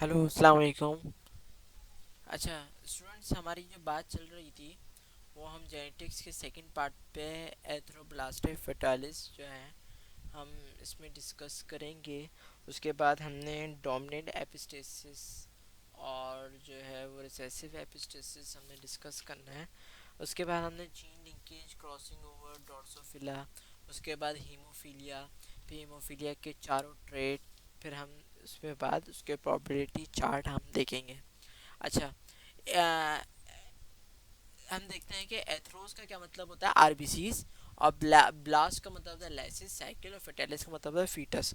Hello अस्सलाम वालेकुम। अच्छा स्टूडेंट्स, हमारी जो बात चल रही थी वो हम जेनेटिक्स के सेकंड पार्ट पे एथ्रोब्लास्टिक फेटालिस जो है हम इसमें डिस्कस करेंगे। उसके बाद हमने डोमिनेंट एपिस्टेसिस और जो है वो रिसेसिव एपिस्टेसिस हमने डिस्कस करना है। उसके बाद हमने जीन लिंकेज, क्रॉसिंग ओवर, डोर्सोफिला, उसके बाद हीमोफीलिया, फिर हीमोफीलिया के चारों ट्रेट, फिर हम उसके बाद उसके प्रोबेबिलिटी चार्ट हम देखेंगे। अच्छा, अ, हम देखते हैं कि एथ्रोस का क्या मतलब होता है, आरबीसीज, और ब्लास्ट का मतलब होता है लाइसिस साइकिल, और फेटालिस का मतलब है फीटस।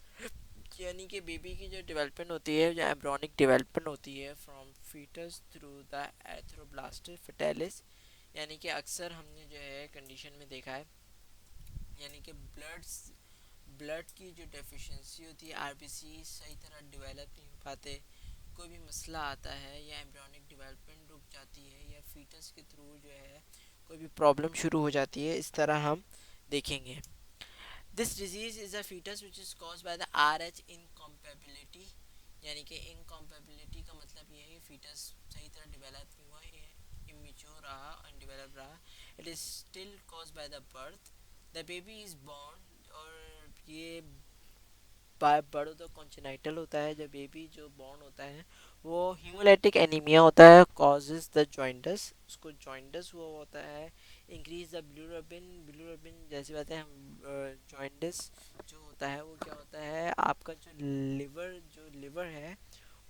यानी कि बेबी की जो डेवलपमेंट होती है, जो एम्ब्रियोनिक डेवलपमेंट होती है फ्रॉम फीटस थ्रू द एथ्रोब्लास्ट फेटालिस। यानी कि अक्सर हमने जो है कंडीशन में देखा है, यानी कि ब्लड की जो डेफिशिएंसी होती है, आरबीसी सही तरह डेवलप नहीं हो पाते, कोई भी मसला आता है या एम्ब्रियोनिक डेवलपमेंट रुक जाती है या फीटस के थ्रू जो है कोई भी प्रॉब्लम शुरू हो जाती है, इस तरह हम देखेंगे। This disease is a foetus which is cause by the R H incompatibility. यानी कि इनकम्पेबिलिटी का मतलब ये है कि फीटस सही तरह डेवलप नहीं हुआ, इमेच्योर रहा, अनडेवलप रहा। It is still cause by the birth. The baby is born, और ये बर्ड तो कॉन्जेनाइटल होता है, जब बेबी जो बॉर्न होता है वो हीमोलाइटिक एनीमिया होता है, कॉजेज द जॉइंटस, उसको जॉइंटस हुआ होता है। इंक्रीज द बिलिरुबिन जैसी बातें हम। जॉइंटस जो होता है वो क्या होता है, आपका जो लिवर है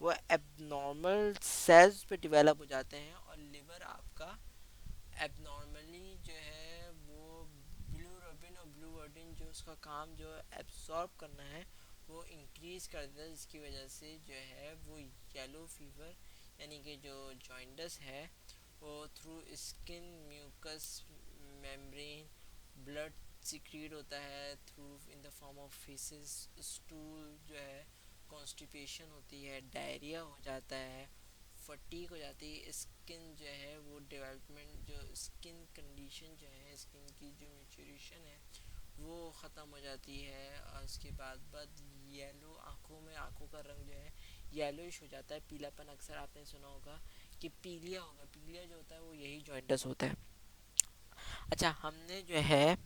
वो एबनॉर्मल सेल्स पे डेवलप हो जाते हैं, और लिवर आपका एबनॉर्मली जो है वो बिलिरुबिन और ब्लूवर्डिन जो उसका काम जो एब्सॉर्ब करना है वो इंक्रीज कर देता है, जिसकी वजह से जो है वो येलो फीवर, यानी कि जो जॉइंटस है वो through skin, mucus membrane, blood secrete होता है through in the form of faeces, stool जो है, कॉन्स्टिपेशन होती है, डायरिया हो जाता है, फटीक हो जाती है, स्किन जो है वो डेवलपमेंट, जो स्किन कंडीशन जो है, स्किन की जो मेचुरेशन है वो ख़त्म हो जाती है। और उसके बाद येलो, आँखों में आँखों का रंग जो है येलोइश हो जाता है, पीलापन, अक्सर आपने सुना होगा कि पीलिया होगा, पीलिया जो होता है वो यही जॉइंटस होता है। अच्छा, हमने जो है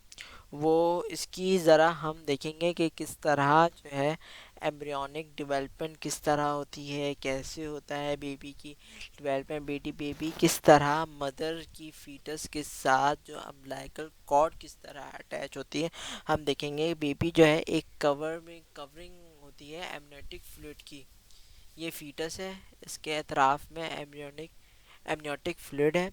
वो इसकी ज़रा हम देखेंगे कि किस तरह जो है एम्ब्रियोनिक डेवलपमेंट किस तरह होती है, कैसे होता है बेबी की डेवलपमेंट, बेबी किस तरह मदर की फीटस के साथ जो अम्बिलिकल कॉर्ड किस तरह अटैच होती है, हम देखेंगे। बेबी जो है एक कवरिंग होती है एमनेटिक फ्लूइड की, ये फीटस है, इसके अतराफ में एमनियोटिक फ्लूइड है,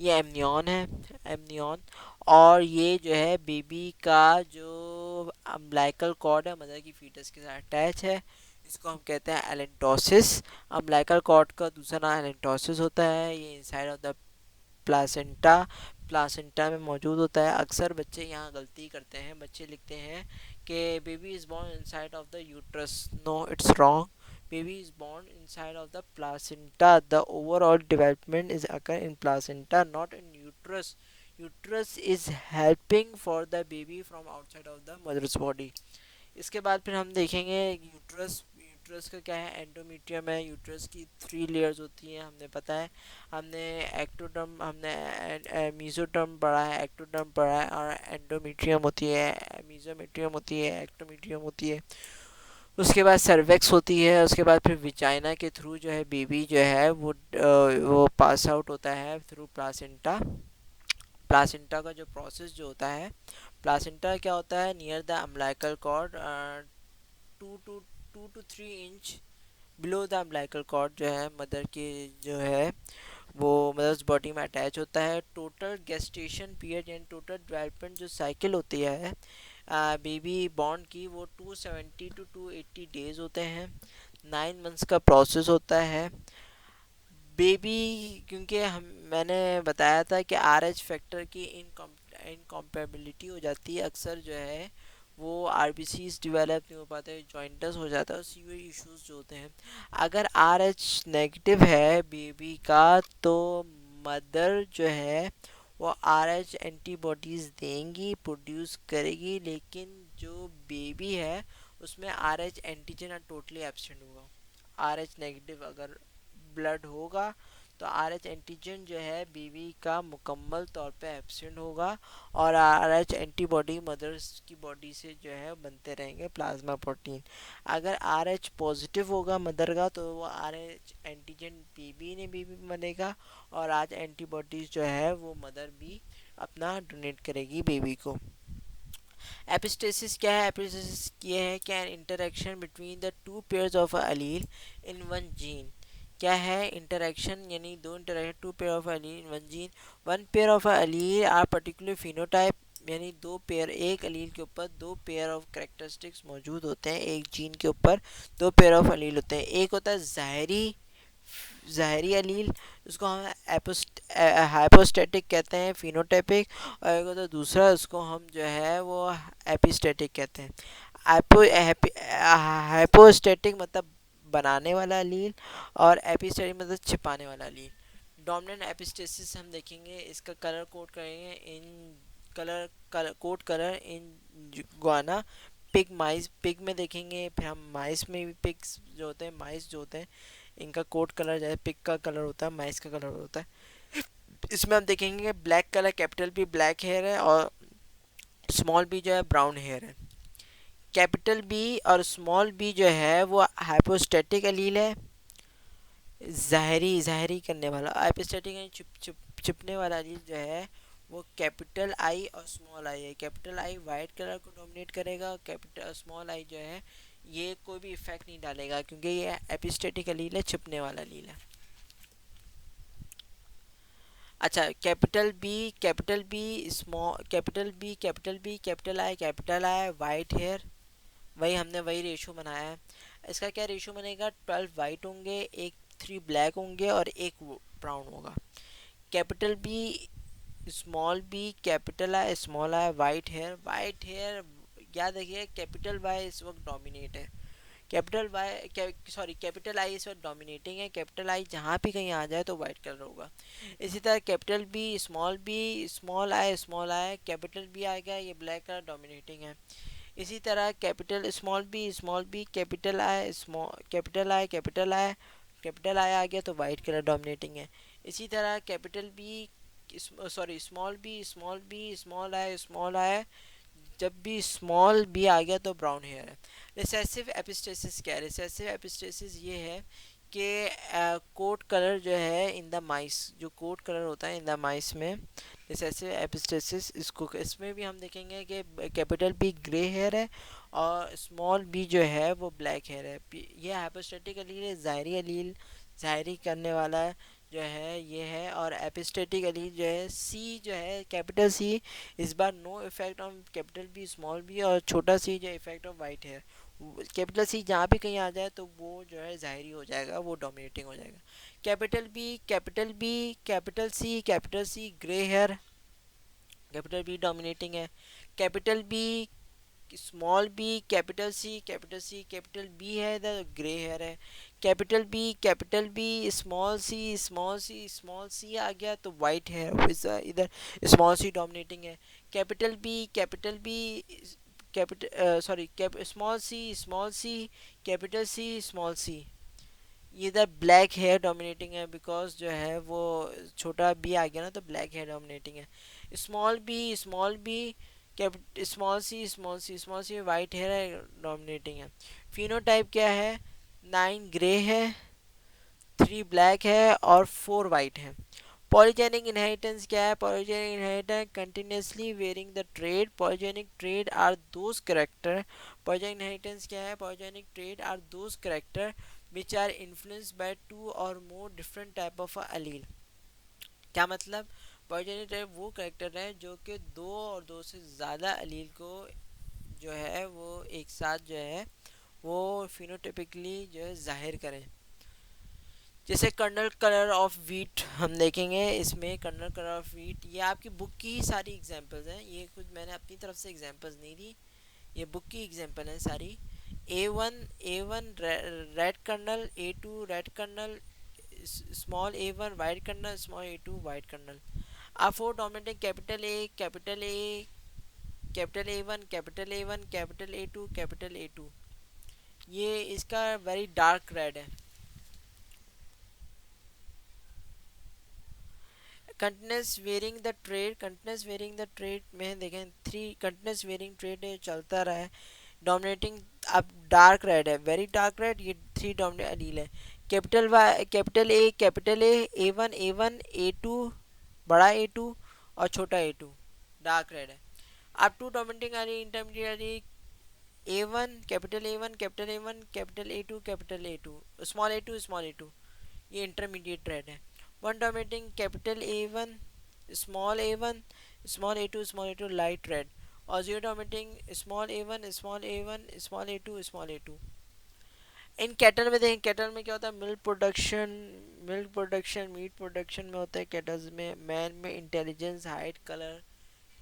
ये एमनियन है, एमनियन। और ये जो है बेबी का जो अम्बिलिकल कॉर्ड है मदर की फीटस के साथ अटैच है, इसको हम कहते हैं एलेंटोसिस। अम्बिलिकल कॉर्ड का दूसरा नाम एलेंटोसिस होता है, ये inside of the placenta placenta में मौजूद होता है। अक्सर बच्चे यहाँ गलती करते हैं, बच्चे लिखते हैं कि baby is born inside of the uterus. No, it's wrong. Baby is born inside of the placenta. The overall development is occur in placenta, not in uterus. Uterus is helping for the baby from outside of the mother's body. इसके बाद फिर हम देखेंगे uterus. Uterus का क्या है, endometrium है। Uterus की 3 लेयर्स होती हैं, हमने पता है। हमने एक्टोडर्म, हमने मीजोडर्म पढ़ा है, एक्टोडर्म पढ़ा है, और एंडोमेट्रियम होती है, मीजोमेट्रियम होती है, एक्टोमेट्रियम होती है। उसके बाद सर्वेक्स होती है। उसके बाद फिर विचाइना के थ्रू जो है बेबी जो है वो पास आउट होता है थ्रू प्लासेंटा। प्लासेंटा का जो प्रोसेस जो होता है, प्लासेंटा क्या होता है, near the umbilical cord, two two 2 to 3 inch below the umbilical cord जो है मदर की जो है वो मदर्स बॉडी में अटैच होता है। टोटल गेस्टेशन पीरियड यानी टोटल डेवलपमेंट जो साइकिल होती है बेबी बॉर्न की, वो 270 to 280 डेज होते हैं। 9 मंथ्स का प्रोसेस होता है बेबी। क्योंकि हम मैंने बताया था कि आर एच फैक्टर की इनकम्पेबिलिटी हो जाती है, अक्सर जो है वो आर बी सीज डिवेलप नहीं हो पाते, जॉइंटस हो जाता है, सीवियर इश्यूज जो होते हैं। अगर आर एच नेगेटिव है बेबी का तो मदर जो है वो आर एच एंटीबॉडीज़ देंगी, प्रोड्यूस करेगी, लेकिन जो बेबी है उसमें R H antigen totally absent होगा। आर एच नेगेटिव अगर ब्लड होगा तो आर एच एंटीजन जो है बीवी का मुकम्मल तौर पे एब्सेंट होगा और आर एच एंटीबॉडी मदर्स की बॉडी से जो है बनते रहेंगे प्लाज्मा प्रोटीन। अगर आर एच पॉजिटिव होगा मदर का तो वो आर एच एंटीजन बीबी ने भी बनेगा और आज एंटीबॉडीज जो है वो मदर भी अपना डोनेट करेगी बेबी को। एपिस्टेसिस क्या है? एपिस्टेसिस ये है क्या interaction between the two pairs of allele in one gene. क्या है इंटरेक्शन? यानी दो interaction, two pair of allele in one gene. One pair of allele are particular phenotype, यानी दो पेयर, एक अलील के ऊपर दो पेयर ऑफ करेक्टरिस्टिक्स मौजूद होते हैं। एक जीन के ऊपर दो पेयर ऑफ अलील होते हैं। एक होता है ज़ाहरी ज़ाहरी अलील, उसको हम हाइपोस्टैटिक कहते हैं, फिनोटाइपिक। और एक होता है दूसरा, उसको हम जो है वो एपिस्टैटिक कहते हैं। हाइपोस्टैटिक मतलब बनाने वाला अलील और एपिस्टैटिक मतलब छिपाने वाला अलील। डोमिनेंट एपिस्टेसिस हम देखेंगे, इसका कलर कोड करेंगे in code colour in guinea pig mice. Pig में देखेंगे, फिर हम माइस में भी पिग्स जो होते हैं, माइस जो होते हैं इनका कोड कलर जैसे पिग का कलर होता है माइस का कलर होता है। इसमें हम देखेंगे black colour, capital B black hair है और स्मॉल बी जो है ब्राउन हेयर है। कैपिटल बी और स्मॉल बी जो है वो हाइपोस्टैटिक अलील है, ज़ाहरी ज़ाहरी करने वाला। एपिस्टैटिक यानी छिपने वाला अलील जो है वो कैपिटल आई और स्मॉल आई है। कैपिटल आई वाइट कलर को डोमिनेट करेगा और कैपिटल स्मॉल आई जो है ये कोई भी इफेक्ट नहीं डालेगा क्योंकि ये एपिस्टैटिक अलील है, छिपने वाला अलील है। अच्छा, कैपिटल आई वाइट हेयर, वही हमने वही रेशो बनाया है। इसका क्या रेशो बनेगा? 12 वाइट होंगे, एक 3 ब्लैक होंगे और एक ब्राउन होगा। Capital B capital I small i white hair याद रखिए कैपिटल वाई इस वक्त डोमिनेट है। कैपिटल आई इस वक्त डोमिनेटिंग है। कैपिटल आई जहाँ भी कहीं आ जाए तो वाइट कलर होगा। इसी तरह B small I capital B आ गया, ये ब्लैक कलर डोमिनेटिंग है। इसी तरह स्मॉल बी कैपिटल आई आ गया तो वाइट कलर डोमिनेटिंग है। इसी तरह कैपिटल बी स्मॉल आई जब भी स्मॉल बी आ गया तो ब्राउन हेयर है। रिसेसिव एपिस्टेसिस क्या है? रिसेसिव एपिस्टेसिस ये है कि कोट कलर जो है इन द माइस, जो कोट कलर होता है इन द माइस में रिसेसिव एपिस्टेसिस, इसको इसमें भी हम देखेंगे कि कैपिटल बी ग्रे हेयर है और स्मॉल बी जो है वो ब्लैक हेयर है। ये हाइपोस्टैटिक अलील है, ज़ाहरी अलील, ज़ाहरी करने वाला है जो है ये है। और एपिस्टेटिक अलील जो है सी जो है कैपिटल सी, इस बार no effect on capital B small B, और छोटा सी जो effect of white hair. Capital C जहाँ भी कहीं आ जाए तो वो जो है ज़ाहिरी हो जाएगा, वो डोमिनेटिंग हो जाएगा। Capital C grey hair, capital B dominating है। कैपिटल बी कैपिटल बी है द ग्रे हेयर है। कैपिटल बी स्मॉल सी आ गया तो वाइट हेयर, इधर स्मॉल सी डोमिनेटिंग है। Capital B capital sorry small C small C, ये इधर ब्लैक हेयर डोमिनेटिंग है बिकॉज जो है वो छोटा बी आ गया ना तो ब्लैक हेयर डोमिनेटिंग है। Small B small C white hair है डोमिनेटिंग है। फिनोटाइप क्या है? 9 ग्रे है, 3 ब्लैक है और 4 वाइट है। पॉलीजेनिक इनहेरिटेंस क्या है? Polygenic inheritance continuously varying the trait. Polygenic trait are those character. Polygenic inheritance क्या है? Polygenic trait are those character which are influenced by two or more different type of allele। क्या मतलब? Polygenic trade वो character है जो कि दो और दो से ज़्यादा अलील को जो है वो एक साथ जो है वो फिनोटाइपिकली जो है जाहिर करें। जैसे कर्नल कलर ऑफ वीट हम देखेंगे, इसमें कर्नल कलर ऑफ वीट ये आपकी बुक की ही सारी एग्जांपल्स हैं, ये कुछ मैंने अपनी तरफ से एग्जांपल्स नहीं दी, ये बुक की एग्जांपल है सारी। A one red kernel, A two red kernel, small A one white kernel, small A two white kernel. आप four dominating capital A one, capital A two, ये इसका वेरी डार्क रेड है। Continuous varying the trait में देखें, three continuous varying trade चलता रहा है। Dominating अब डार्क रेड है, वेरी डार्क रेड, ये थ्री डोमिनेट एलील है। Capital Y, capital A one A two, बड़ा ए टू और छोटा ए टू, डार्क रेड है। अब टू डोमिनेटिंग आ रही, इंटरमीडिएट आ रही, A one capital A two small A two, ये इंटरमीडिएट रेड है। One dominating capital A one small A two light red, और zero dominating small A two. In cattle में देखें, कैटल में क्या होता है, मिल्क प्रोडक्शन मीट प्रोडक्शन में होता है कैटल्स में। मैन में intelligence, height, colour,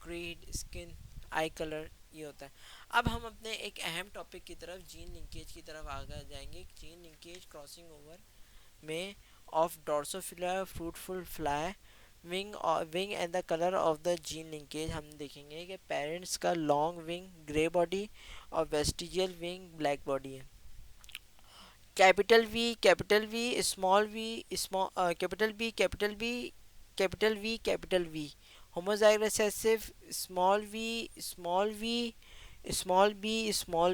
creed, skin, आई कलर, ये होता है। अब हम अपने एक अहम टॉपिक की तरफ, जीन लिंकेज की तरफ आगे जाएंगे। जीन लिंकेज क्रॉसिंग ओवर में of Drosophila fruitful fly wing and the colour of the gene linkage. हम देखेंगे कि पेरेंट्स का लॉन्ग विंग ग्रे बॉडी और वेस्टिजियल विंग ब्लैक बॉडी है। Capital V small capital V homozygous recessive, small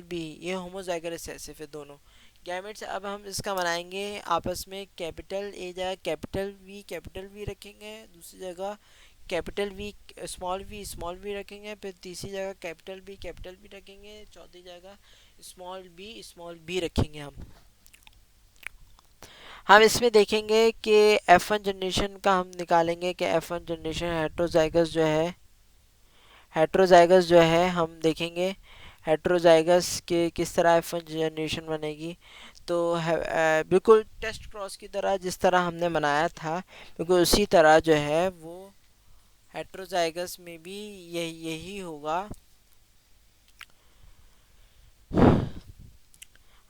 b ये homozygous recessive है दोनों gametes. अब हम इसका बनाएंगे आपस में, कैपिटल ए जगह कैपिटल वी रखेंगे, दूसरी जगह स्मॉल वी रखेंगे, फिर तीसरी जगह कैपिटल बी रखेंगे, चौथी जगह स्मॉल बी रखेंगे। हम इसमें देखेंगे कि F1 जनरेशन का हम निकालेंगे कि F1 जनरेशन हेट्रोजाइगस जो है हम देखेंगे हेट्रोजाइगस के किस तरह F1 जनरेशन बनेगी। तो बिल्कुल टेस्ट क्रॉस की तरह जिस तरह हमने बनाया था, बिल्कुल उसी तरह जो है वो हेट्रोजाइगस में भी यही होगा।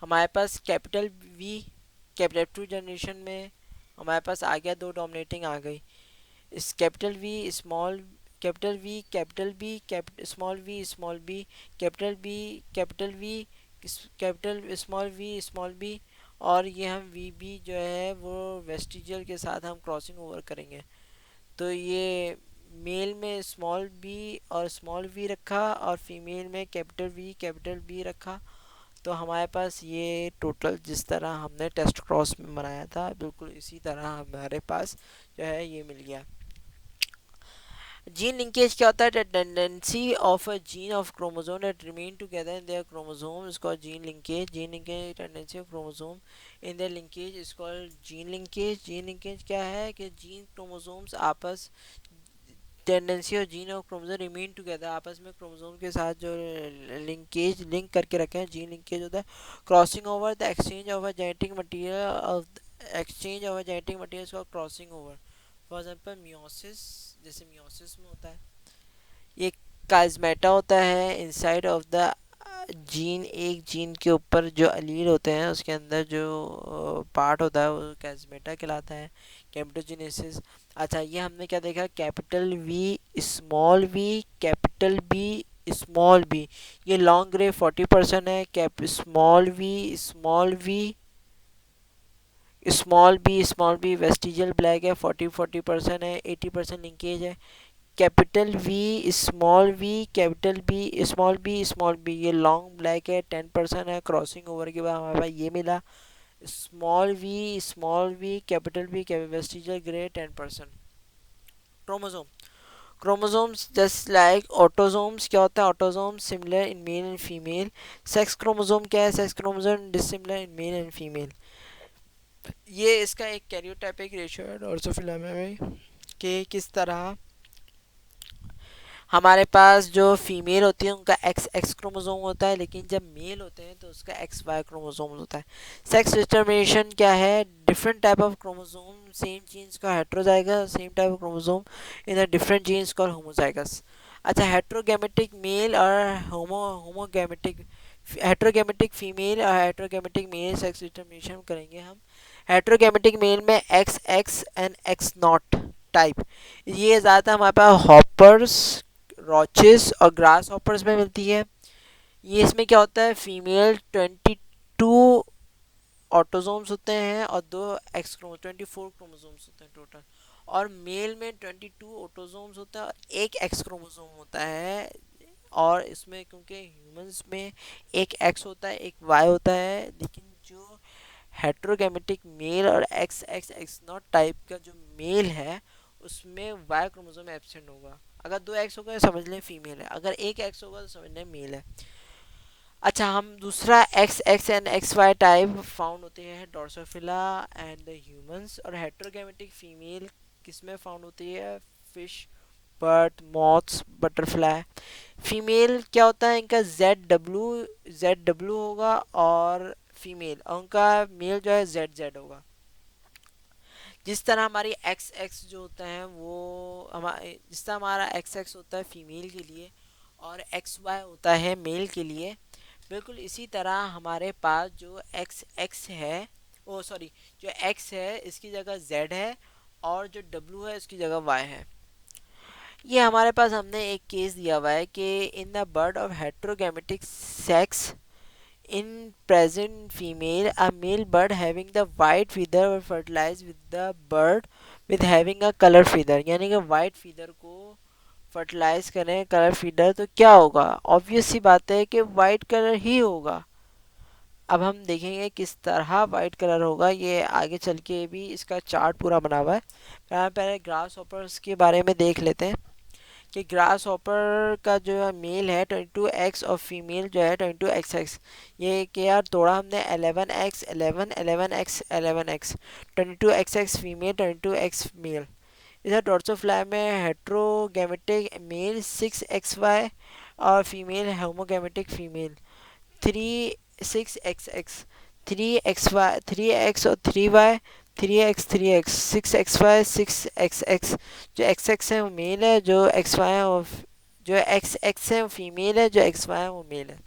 हमारे पास कैपिटल टू जनरेशन में हमारे पास आ गया, दो डोमिनेटिंग आ गई। इस capital V small capital B small B capital V small B, और ये हम वी बी जो है वो वेस्टिजियल के साथ हम क्रॉसिंग ओवर करेंगे। तो ये मेल में स्मॉल बी और स्मॉल वी रखा और फीमेल में कैपिटल बी रखा। तो हमारे पास ये टोटल जिस तरह हमने टेस्ट क्रॉस में बनाया था बिल्कुल इसी तरह हमारे पास जो है ये मिल गया। जीन लिंकेज क्या होता है, tendency of a gene of chromosome that remain together in their chromosome is called gene linkage tendency of chromosome in their linkage is called gene linkage क्या है कि जीन क्रोमोसोम्स आपस टेंडेंसी और gene और chromosome remain together, आपस में chromosome के साथ जो लिंक करके रखे हैं, जीन लिंकेज होता है। Crossing over the exchange of genetic material का crossing over, for example meiosis, जैसे मियोसिस में होता है ये काजमेटा होता है इनसाइड ऑफ द जीन, एक जीन के ऊपर जो अलील होते हैं उसके अंदर जो पार्ट होता है वो काजमेटा कहलाता है, कैपिटोजेनेसिस। अच्छा, ये हमने क्या देखा, कैपिटल बी स्मॉल बी, ये लॉन्ग ग्रे 40% है, cap small b vestigial black है, 40% है, 80% लिंकेज है। कैपिटल स्मॉल बी ये लॉन्ग ब्लैक है, 10% है, क्रॉसिंग ओवर के बाद हमारे पास ये मिला। Small v capital B vestigial grey 10%। Chromosome chromosomes just like autosomes, क्या होता है autosomes, similar in male and female. Sex chromosome क्या है, sex chromosome dissimilar in male and female. ये इसका एक कैरियोटाइपिक रेशियो है ड्रोसोफिला में कि किस तरह हमारे पास जो फीमेल होती है उनका एक्स एक्स क्रोमोसोम होता है, लेकिन जब मेल होते हैं तो उसका एक्स वाई क्रोमोसोम होता है। सेक्स डिटर्मिनेशन क्या है, different type of chromosome same genes का heterozygous, same type of chromosome in the different genes called homozygous. अच्छा, हेट्रोगैमेटिक मेल और हेट्रोगैमेटिक फीमेल और हेट्रोगैमेटिक मेल सेक्स डिटर्मिनेशन करेंगे हम। हेट्रोगैमेटिक मेल में x X and x not type, ये ज़्यादातर हमारे पास हॉपर्स, रॉचेस और ग्रास हॉपर्स में मिलती है। ये इसमें क्या होता है, फीमेल 22 ऑटोसोम्स होते हैं और दो एक्स 24 क्रोमोसोम्स होते हैं टोटल, और मेल में 22 ऑटोसोम्स होता है और एक एक्स क्रोमोसोम होता है। और इसमें क्योंकि ह्यूमंस में एक एक्स होता है एक वाई होता है, लेकिन जो हेट्रोगेमेटिक मेल और x x x not type का जो मेल है उसमें वाई क्रोमोसोम एब्सेंट होगा। अगर दो एक्स होगा तो समझ लें फीमेल है, अगर एक एक्स होगा तो समझ लें मेल है। अच्छा, हम दूसरा X X and X Y type found होते हैं ड्रोसोफिला एंड द ह्यूमंस। और हेट्रोगेमेटिक फीमेल किसमें फाउंड होती है? Fish, bird, moths, butterfly. Female क्या होता है इनका? जेड डब्ल्यू होगा और फीमेल, और उनका मेल जो है जेड जेड होगा। जिस तरह हमारी एक्स एक्स जो होता है वो हमारे, जिस तरह हमारा एक्स एक्स होता है फीमेल के लिए और एक्स वाई होता है मेल के लिए, बिल्कुल इसी तरह हमारे पास जो एक्स एक्स है, ओ सॉरी, जो एक्स है इसकी जगह जेड है और जो डब्ल्यू है इसकी जगह वाई है। ये हमारे पास हमने एक केस दिया हुआ है कि in the bird of heterogametic sex in present female, a male bird having the white feather will fertilize with the bird with having a color feather। यानी कि white feather को फर्टिलाइज करें कलर फीडर तो क्या होगा? Obvious सी बात है कि वाइट कलर ही होगा। अब हम देखेंगे किस तरह वाइट कलर होगा, ये आगे चल के भी इसका चार्ट पूरा बना हुआ है। पहले ग्रास हॉपर्स के बारे में देख लेते हैं कि ग्रास हॉपर का जो है मेल है 22x और फीमेल जो है 22xx। ये कि यार तोड़ा हमने 11x 11 11x 11x, 22xx female 22x mail. इधर ड्रोसोफ्लाई में हेट्रोगेमेटिक मेल 6xy और female homogametic female 36xx, 3x और 3y, 3x 6xy 6xx। जो xx है वो मेल है, जो xy है वो जो xx है वो फीमेल है, जो xy है वो मेल है।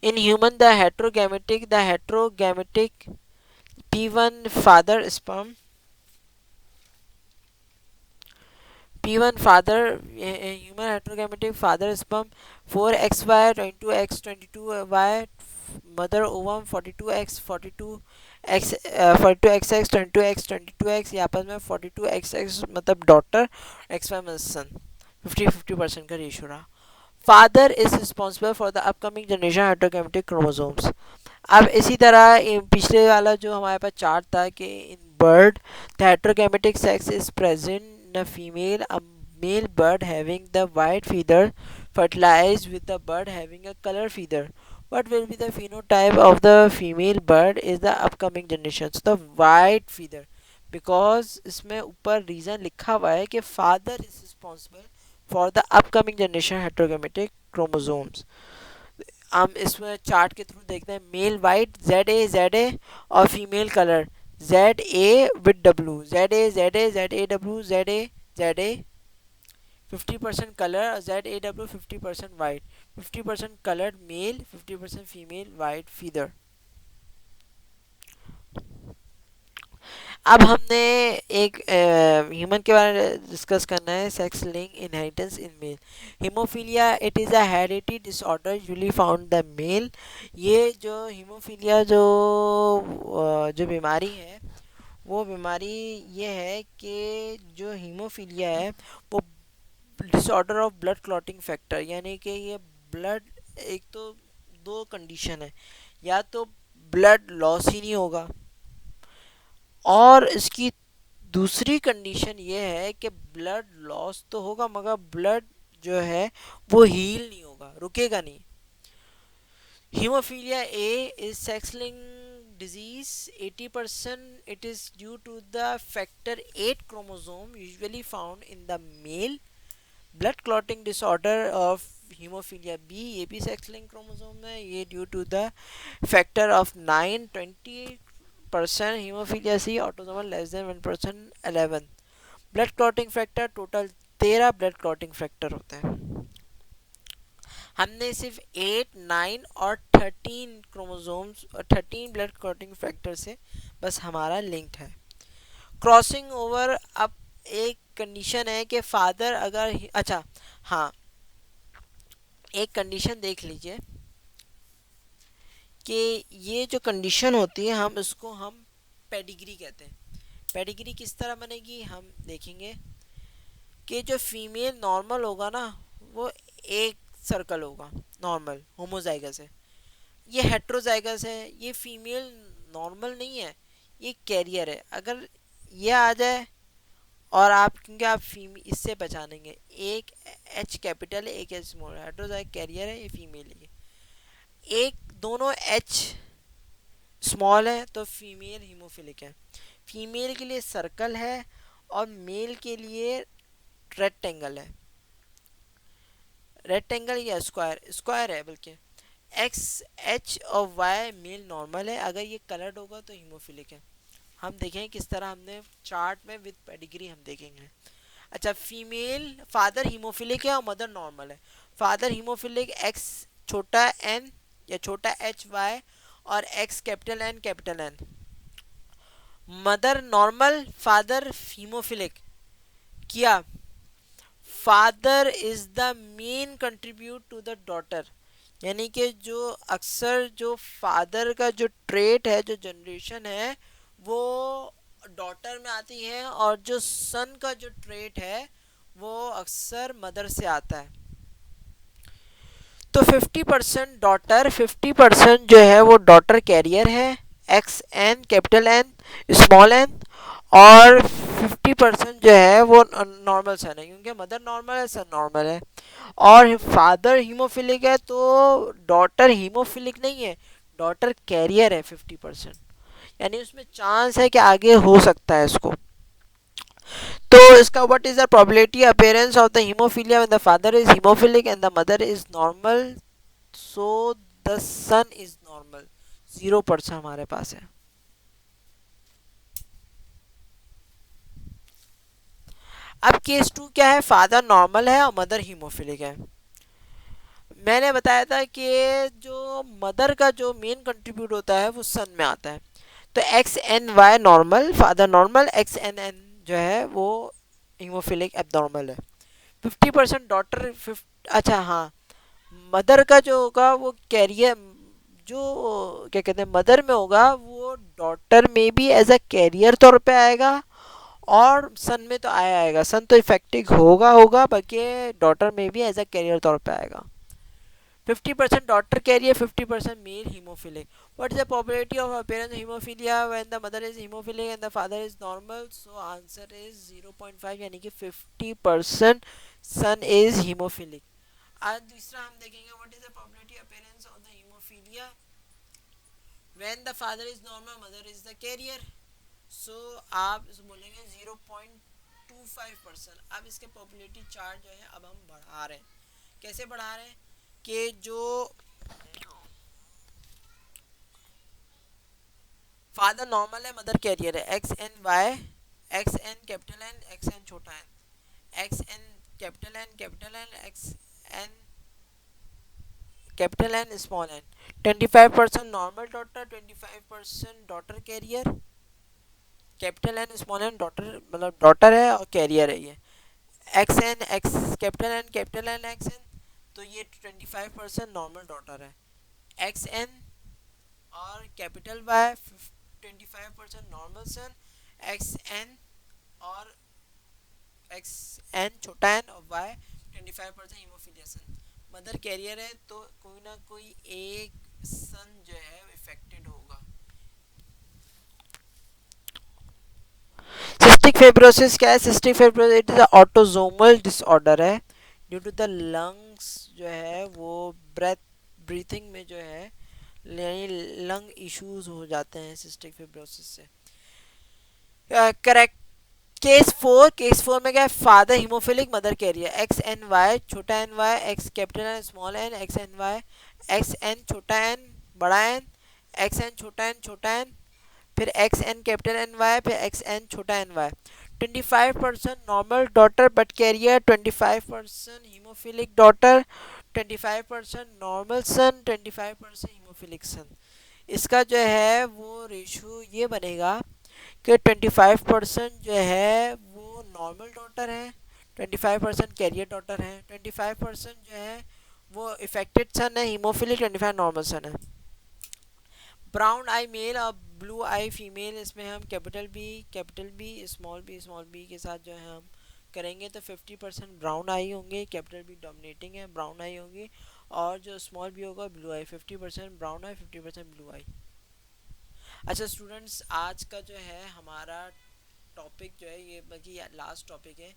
In human the heterogametic P1 father sperm, P1 father human heterogametic father sperm 4xy 22x 22y, mother ovum 42x 42x 42xx 22x 22x, ये आपस में 42xx मतलब डॉटर, xy मतलब सन। 50-50% का रेशियो रहा। Father is responsible for the upcoming generation heterogametic chromosomes. अब इसी तरह पिछले वाला जो हमारे पास चार्ट था कि in bird the heterogametic sex is present in a female, a male bird having the white feather fertilized with the bird having a color feather. What will be the phenotype of the female bird is the upcoming generation? So the white feather, because इसमें ऊपर reason लिखा हुआ है कि father is responsible for the upcoming generation heterogametic chromosomes। हम इसमें chart के through देखते हैं मेल वाइट जेड ए और female colour Z A 50% colour, Z A W 50% white, 50% coloured male 50% female white feather. अब हमने एक ह्यूमन के बारे में डिस्कस करना है, sex link inheritance in male. Haemophilia it is a heredity disorder usually found the male. ये जो हीमोफीलिया जो बीमारी है वो बीमारी ये है कि जो हीमोफीलिया है वो disorder of blood clotting factor, यानी कि ये ब्लड, एक तो दो कंडीशन है, या तो ब्लड लॉस ही नहीं होगा और इसकी दूसरी कंडीशन ये है कि ब्लड लॉस तो होगा मगर ब्लड जो है वो हील नहीं होगा, रुकेगा नहीं। Haemophilia A is sex linked disease 80% it is due to the factor 8 chromosome usually found in the male। Blood clotting disorder of haemophilia B, ये भी सेक्स लिंक क्रोमोसोम है, ये due to the factor of 9 20%। Haemophilia C autosomal less than 1% 11। Blood clotting factor total 13 blood clotting factor होते हैं। हमने सिर्फ 8 9 और 13 chromosomes और 13 ब्लड क्लॉटिंग फैक्टर से बस हमारा लिंक्ड है। क्रॉसिंग ओवर, अब एक कंडीशन है कि फादर अगर, अच्छा हाँ, एक कंडीशन देख लीजिए कि ये जो कंडीशन होती है हम इसको हम पेडिग्री कहते हैं। पेडिग्री किस तरह बनेगी हम देखेंगे कि जो फीमेल नॉर्मल होगा ना वो एक सर्कल होगा, नॉर्मल होमोजाइगस है। ये हेट्रोजाइगस है, ये फीमेल नॉर्मल नहीं है, ये कैरियर है। अगर ये आ जाए और आप, क्योंकि आप फीमेल इससे पहचानेंगे, एक एच कैपिटल है एक एच स्मॉल है, हेट्रोजाइग कैरियर है, ये फीमेल है। एक दोनों एच स्मॉल है तो फीमेल हीमोफिलिक है। फीमेल के लिए सर्कल है और मेल के लिए रेक्टेंगल है। रेक्टेंगल या स्क्वायर, स्क्वायर है बल्कि। एक्स एच और वाई मेल नॉर्मल है, अगर ये कलर्ड होगा तो हीमोफिलिक है। हम देखें किस तरह, हमने चार्ट में विद पेडिग्री हम देखेंगे। अच्छा, फीमेल फादर हीमोफिलिक है और मदर नॉर्मल है। फादर हीमोफिलिक एक्स छोटा एन या छोटा एच वाई और X capital N capital N. Mother normal, father haemophilic. किया, father is the main contribute to the daughter, यानी कि जो अक्सर जो फादर का जो ट्रेट है, जो जनरेशन है, वो डॉटर में आती है, और जो सन का जो ट्रेट है वो अक्सर मदर से आता है। तो 50% डॉटर, 50% जो है वो डॉटर कैरियर है, X N capital N small n, और 50% जो है वो नॉर्मल सन है, क्योंकि मदर नॉर्मल है सन नॉर्मल है। और फादर हीमोफिलिक है तो डॉटर हीमोफिलिक नहीं है, डॉटर कैरियर है 50%, यानी उसमें चांस है कि आगे हो सकता है इसको। तो इसका what is the probability appearance of the haemophilia when the father is haemophilic and the mother is normal, so the son is normal. 0% हमारे पास है। अब केस टू क्या है, फादर नॉर्मल है और मदर हीमोफिलिक है। मैंने बताया था कि जो मदर का जो मेन कंट्रीब्यूट होता है वो सन में आता है। तो X N Y normal, father normal, X N N जो है वो हीमोफिलिक एबनॉर्मल है। 50% डॉटर, अच्छा हाँ, मदर का जो होगा वो कैरियर, जो क्या कहते हैं मदर में होगा वो डॉटर में भी एज अ कैरियर तौर पे आएगा, और सन में तो आएगा, सन तो इफेक्टिव होगा होगा, बाकी डॉटर में भी एज अ कैरियर तौर पे आएगा। 50% daughter carrier, 50% male hemophilic. What is the probability of appearance of hemophilia when the mother is hemophilic and the father is normal? So answer is 0.5, यानी कि 50% son is hemophilic. आज दूसरा हम देखेंगे what is the probability appearance of the hemophilia when the father is normal, mother is the carrier. So आप बोलेंगे 0.25%। अब इसके probability चार्ट जो है अब हम बढ़ा रहे हैं। कैसे बढ़ा रहे हैं कि जो फादर नॉर्मल है, मदर कैरियर है, X N Y, X N capital N, X N छोटा N, X N capital N, X N capital N small N. 25% normal daughter, 25% daughter carrier, capital N small N daughter, मतलब daughter है और carrier है ये। X N X capital N X N, तो ये 25% normal daughter है। X N और capital Y 25% normal सन, x N और एक्स एन छोटा एन और वाई 25% हीमोफिलिया सन। मदर कैरियर है तो कोई ना कोई एक सन जो है इफेक्टेड होगा। सिस्टिक फाइब्रोसिस क्या है, cystic fibrosis it is a autosomal disorder है ड्यू टू द लंग्स जो है वो ब्रीथिंग में जो है लंग इश्यूज हो जाते हैं सिस्टिक फाइब्रोसिस से। करेक्ट। केस फोर में क्या है, father haemophilic mother carrier, X N Y छोटा N Y, X capital N small N, X N Y, X N छोटा एन बड़ा एन, एक्स एन छोटा एन, फिर X N capital N Y, फिर X N छोटा N Y. 25% normal daughter but carrier, 25% haemophilic daughter, 25% normal son, 25% haemophilic son. इसका जो है वो रेशो ये बनेगा कि 25% जो है वो नॉर्मल डॉटर है, 25% कैरियर डॉटर है, 25% जो है वो इफेक्टेड सन है हीमोफिलिक, 25 नॉर्मल सन है। ब्राउन आई मेल और ब्लू आई फीमेल, इसमें हम कैपिटल बी स्मॉल बी के साथ जो है हम करेंगे तो 50% ब्राउन आई होंगे, कैपिटल बी डोमिनेटिंग है, ब्राउन आई होंगी, और जो स्मॉल बी होगा ब्लू आई, 50% ब्राउन आई 50% ब्लू आई। अच्छा स्टूडेंट्स, आज का जो है हमारा टॉपिक जो है ये बल्कि लास्ट टॉपिक है।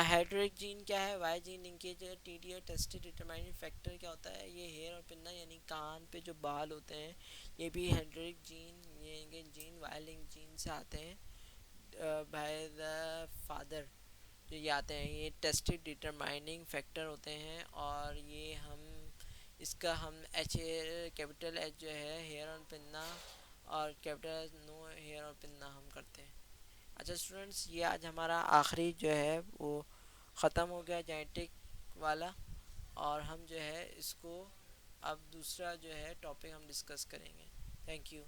हेड्रिक जीन क्या है, Y gene linkage, TDA testis determining factor क्या होता है, ये हेयर और पिन्ना यानी कान पे जो बाल होते हैं ये भी हेड्रिक जीन, ये जीन वाई लिंक जीन से आते हैं बाय द फादर। जो ये आते हैं ये टेस्टेड डिटरमाइनिंग फैक्टर होते हैं, और ये हम इसका हम एच कैपिटल एच जो है हेयर और पिन्ना, और कैपिटल एच नो हेयर और पिन्ना हम करते हैं। अच्छा स्टूडेंट्स, ये आज हमारा आखिरी जो है वो ख़त्म हो गया जेनेटिक वाला, और हम जो है इसको अब दूसरा जो है टॉपिक हम डिस्कस करेंगे। Thank you.